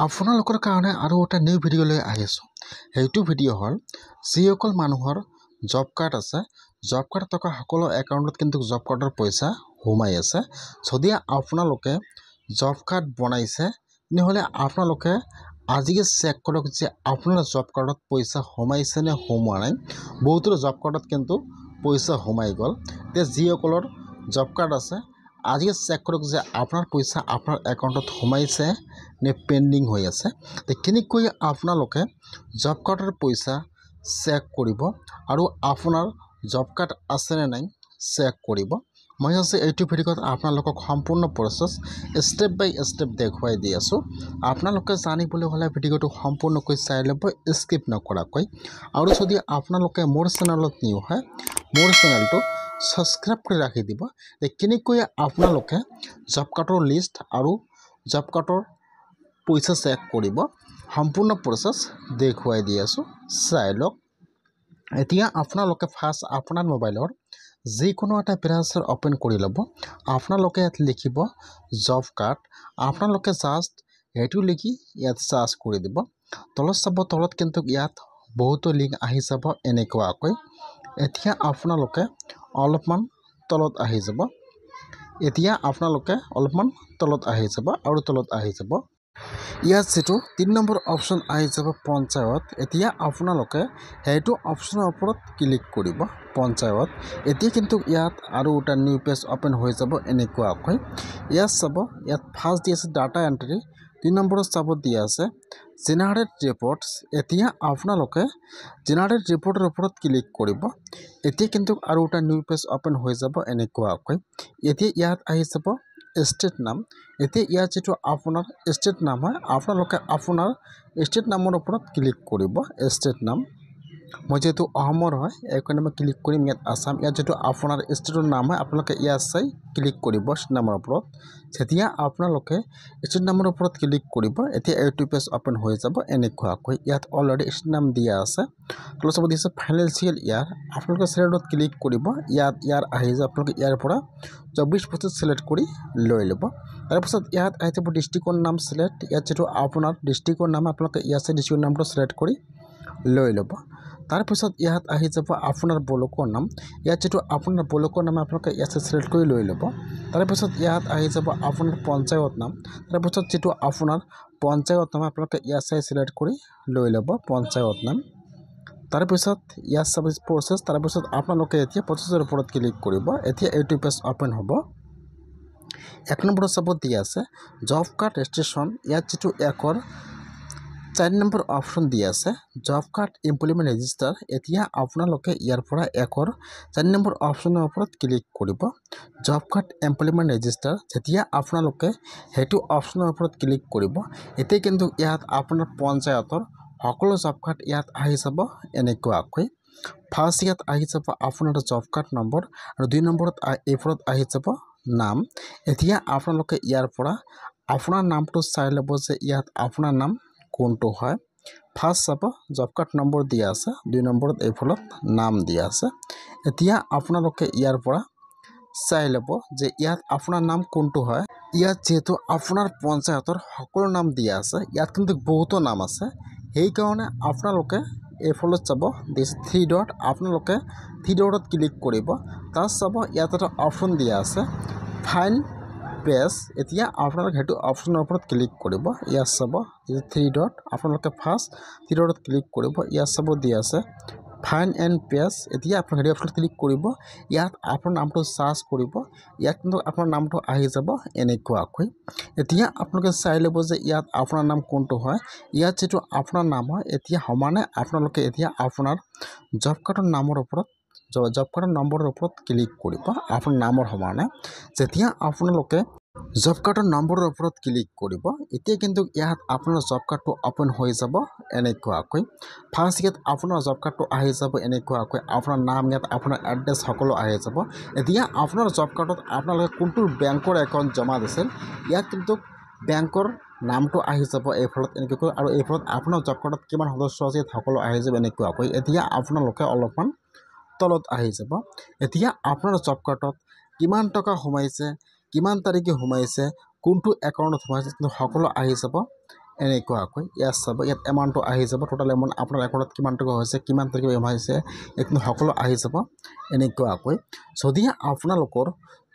আপোনালোকৰ কাৰণে আৰু এটা নিউ ভিডিঅ' লৈ আহিছোঁ। সেইটো ভিডিঅ' হ'ল যিসকল মানুহৰ জব কাৰ্ড আছে, জব কাৰ্ড থকা সকলো একাউণ্টত কিন্তু জব কাৰ্ডৰ পইচা সোমাই আছে। যদি আপোনালোকে জব কাৰ্ড বনাইছে তেনেহ'লে আপোনালোকে আজিকে চেক কৰক যে আপোনাৰ জব কাৰ্ডত পইচা সোমাইছে নে সোমোৱা নাই। বহুতৰ জব কাৰ্ডত কিন্তু পইচা সোমাই গ'ল। এতিয়া যিসকলৰ জব কাৰ্ড আছে আজি চেক কৰক যে আপোনাৰ পইচা আপোনাৰ একাউণ্টত সোমাইছে নে পেণ্ডিং হৈ আছে। কেনেকৈ আপোনালোকে জব কাৰ্ডৰ পইচা চেক কৰিব আৰু আপোনাৰ জব কাৰ্ড আছে নে নাই চেক কৰিব। মই আজি এইটো ভিডিঅ'ত আপোনালোকক সম্পূৰ্ণ প্ৰচেছ ষ্টেপ বাই ষ্টেপ দেখুৱাই দি আছোঁ। আপোনালোকে জানিবলৈ হ'লে ভিডিঅ'টো সম্পূৰ্ণকৈ চাই ল'ব, স্কিপ নকৰাকৈ। আৰু যদি আপোনালোকে মোৰ চেনেলত নিউ হয়, মোৰ চেনেলটো সাবস্ক্ৰাইব কৰি ৰাখি দিব। কেনেকৈ আপোনালোকে জব কাৰ্ডৰ লিষ্ট আৰু জব কাৰ্ডৰ পইচা চেক কৰিব সম্পূৰ্ণ প্ৰচেছ দেখুৱাই দি আছোঁ, চাই লওক। এতিয়া আপোনালোকে ফাৰ্ষ্ট আপোনাৰ মোবাইলৰ যিকোনো এটা ব্ৰাউজাৰ অপেন কৰি ল'ব। আপোনালোকে ইয়াত লিখিব জব কাৰ্ড। আপোনালোকে জাষ্ট সেইটো লিখি ইয়াত চাৰ্চ কৰি দিব। তলত চাব, তলত কিন্তু ইয়াত বহুতো লিংক আহি যাব এনেকুৱাকৈ। এতিয়া আপোনালোকে অলপমান তলত আহি যাব। আৰু তলত আহি যাব। ইয়াত যেটো 3 নম্বৰ অপশ্যন আহি যাব পঞ্চায়ত। এতিয়া আপোনালোকে সেইটো অপশ্যনৰ ওপৰত ক্লিক কৰিব পঞ্চায়ত। এতিয়া কিন্তু ইয়াত আৰু এটা নিউ পেজ অপেন হৈ যাব এনেকুৱাকৈ। ইয়াত চাব, ইয়াত ফাৰ্ষ্ট দি আছে ডাটা এণ্ট্ৰি, 2 নম্বৰত চাব দিয়া আছে জেনাৰেট ৰিপৰ্টছ। এতিয়া আপোনালোকে জেনাৰেট ৰিপৰ্টৰ ওপৰত ক্লিক কৰিব। এতিয়া কিন্তু আৰু এটা নিউ পেজ অপেন হৈ যাব এনেকুৱাকৈ। এতিয়া ইয়াত আহি যাব ষ্টেট নাম। এতিয়া ইয়াত যেটো আপোনাৰ ষ্টেট নাম হয়, আপোনালোকে আপোনাৰ ষ্টেট নামৰ ওপৰত ক্লিক কৰিব। ষ্টেট নাম মই যেহেতু অসমৰ হয় এইকাৰণে মই ক্লিক কৰিম ইয়াত আসাম। ইয়াত যেটো আপোনাৰ ষ্টেটৰ নাম হয় আপোনালোকে ইয়াত চাই ক্লিক কৰিব ষ্টেট নামৰ ওপৰত। যেতিয়া আপোনালোকে ষ্টেট নামৰ ওপৰত ক্লিক কৰিব, এতিয়া এইটো পেজ অপেন হৈ যাব এনেকুৱাকৈ। ইয়াত অলৰেডি ষ্টেট নাম দিয়া আছে। তলত চাব দিছে ফাইনেন্সিয়েল ইয়াৰ। আপোনালোকে চিলেক্টত ক্লিক কৰিব। ইয়াত ইয়াৰ আহি যাব, আপোনালোকে ইয়াৰ পৰা 24-25 চিলেক্ট কৰি লৈ ল'ব। তাৰপিছত ইয়াত আহি যাব ডিষ্ট্ৰিক্টৰ নাম চিলেক্ট। ইয়াত যেটো আপোনাৰ ডিষ্ট্ৰিক্টৰ নাম আপোনালোকে ইয়াত চাই ডিষ্ট্ৰিক্টৰ নামটো চিলেক্ট কৰি লৈ ল'ব। তাৰপিছত ইয়াত আহি যাব আপোনাৰ ব্লকৰ নাম। ইয়াত যেটো আপোনাৰ ব্লকৰ নাম আপোনালোকে ইয়াত চিলেক্ট কৰি লৈ ল'ব। তাৰপিছত ইয়াত আহি যাব আপোনাৰ পঞ্চায়ত নাম। তাৰপিছত যেটো আপোনাৰ পঞ্চায়ত নাম আপোনালোকে ইয়াত চাই চিলেক্ট কৰি লৈ ল'ব পঞ্চায়ত নাম। তাৰপিছত ইয়াত চাব প্ৰচেছ। তাৰপিছত আপোনালোকে এতিয়া প্ৰচেছৰ ওপৰত ক্লিক কৰিব। এতিয়া এইটো পেজ অপেন হ'ব। 1 নম্বৰত চাব দিয়া আছে জব কাৰ্ড ৰেজিষ্ট্ৰেশ্যন। ইয়াত যেটো 1ৰ 4 নম্বৰ অপশ্যন দিয়া আছে জব কাৰ্ড এমপ্লয়মেণ্ট ৰেজিষ্টাৰ। এতিয়া আপোনালোকে ইয়াৰ পৰা 1ৰ 4 নম্বৰ অপশ্যনৰ ওপৰত ক্লিক কৰিব জব কাৰ্ড এমপ্লয়মেণ্ট ৰেজিষ্টাৰ। যেতিয়া আপোনালোকে সেইটো অপশ্যনৰ ওপৰত ক্লিক কৰিব, এতিয়া কিন্তু ইয়াত আপোনাৰ পঞ্চায়তৰ সকলো জব কাৰ্ড ইয়াত আহি যাব এনেকুৱাকৈ। ফাৰ্ষ্ট ইয়াত আহি যাব আপোনাৰ জব কাৰ্ড নম্বৰ আৰু 2 নম্বৰত এইফৰত আহি যাব নাম। এতিয়া আপোনালোকে ইয়াৰ পৰা আপোনাৰ নামটো চাই ল'ব যে ইয়াত আপোনাৰ নাম কোনটো হয়। ফাৰ্ষ্ট চাব জব কাৰ্ড নম্বৰ দিয়া আছে, 2 নম্বৰত এইফলত নাম দিয়া আছে। এতিয়া আপোনালোকে ইয়াৰ পৰা চাই ল'ব যে ইয়াত আপোনাৰ নাম কোনটো হয়। ইয়াত যেহেতু আপোনাৰ পঞ্চায়তৰ সকলো নাম দিয়া আছে, ইয়াত কিন্তু বহুতো নাম আছে। সেইকাৰণে আপোনালোকে এইফলত চাব দিছ 3 ডট, আপোনালোকে 3 ডটত ক্লিক কৰিব। তাত চাব ইয়াত এটা অপশ্যন দিয়া আছে ফাইন পেজ। এতিয়া আপোনালোকে সেইটো অপশ্যনৰ ওপৰত ক্লিক কৰিব। ইয়াত চাব 3 ডট, আপোনালোকে ফাৰ্ষ্ট 3 ডটত ক্লিক কৰিব। ইয়াত চাব দিয়া আছে ফাইন এণ্ড পেজ। এতিয়া আপোনালোকে সেইটো অপশ্যনত ক্লিক কৰিব। ইয়াত আপোনাৰ নামটো চাৰ্চ কৰিব। ইয়াত কিন্তু আপোনাৰ নামটো আহি যাব এনেকুৱাকৈ। এতিয়া আপোনালোকে চাই ল'ব যে ইয়াত আপোনাৰ নাম কোনটো হয়। ইয়াত যেটো আপোনাৰ নাম হয়, এতিয়া সমানে আপোনালোকে এতিয়া আপোনাৰ জব কাৰ্ডৰ নামৰ ওপৰত জব কাৰ্ডৰ নম্বৰৰ ওপৰত ক্লিক কৰিব আপোনাৰ নামৰ সমানে। যেতিয়া আপোনালোকে জব কাৰ্ডৰ নম্বৰৰ ওপৰত ক্লিক কৰিব, এতিয়া কিন্তু ইয়াত আপোনাৰ জব কাৰ্ডটো অপেন হৈ যাব এনেকুৱাকৈ। ফাৰ্ষ্ট ইয়াত আপোনাৰ জব কাৰ্ডটো আহি যাব এনেকুৱাকৈ। আপোনাৰ নাম ইয়াত আপোনাৰ এড্ৰেছ সকলো আহি যাব। এতিয়া আপোনাৰ জব কাৰ্ডত আপোনালোকে কোনটো বেংকৰ একাউণ্ট জমা দিছিল, ইয়াত কিন্তু বেংকৰ নামটো আহি যাব এইফলত এনেকুৱাকৈ। আৰু এইফলত আপোনাৰ জব কাৰ্ডত কিমান সদস্য আছে ইয়াত সকলো আহি যাব এনেকুৱাকৈ। এতিয়া আপোনালোকে অলপমান তলত আহি যাব। এতিয়া আপোনাৰ জব কাৰ্ডত কিমান টকা সোমাইছে, কিমান তাৰিখে সোমাইছে, কোনটো একাউণ্টত সোমাইছে কিন্তু সকলো আহি যাব এনেকুৱাকৈ ইয়াত চাব, ইয়াত এমাউণ্টটো আহি যাব। টোটেল এমাউণ্ট আপোনাৰ একাউণ্টত কিমান টকা হৈছে, কিমান তাৰিখে জমা হৈছে, এইখিনি সকলো আহি যাব এনেকুৱাকৈ। যদি আপোনালোকৰ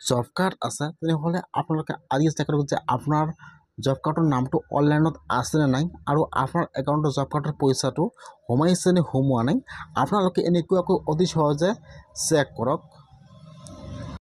জব কাৰ্ড আছে তেনেহ'লে আপোনালোকে আজি চেক কৰক যে আপোনাৰ জব কাৰ্ডৰ নামটো অনলাইনত আছেনে নাই আৰু আপোনাৰ একাউণ্টৰ জব কাৰ্ডৰ পইচাটো সোমাইছে নে সোমোৱা নাই। আপোনালোকে এনেকুৱাকৈ অতি সহজে চেক কৰক।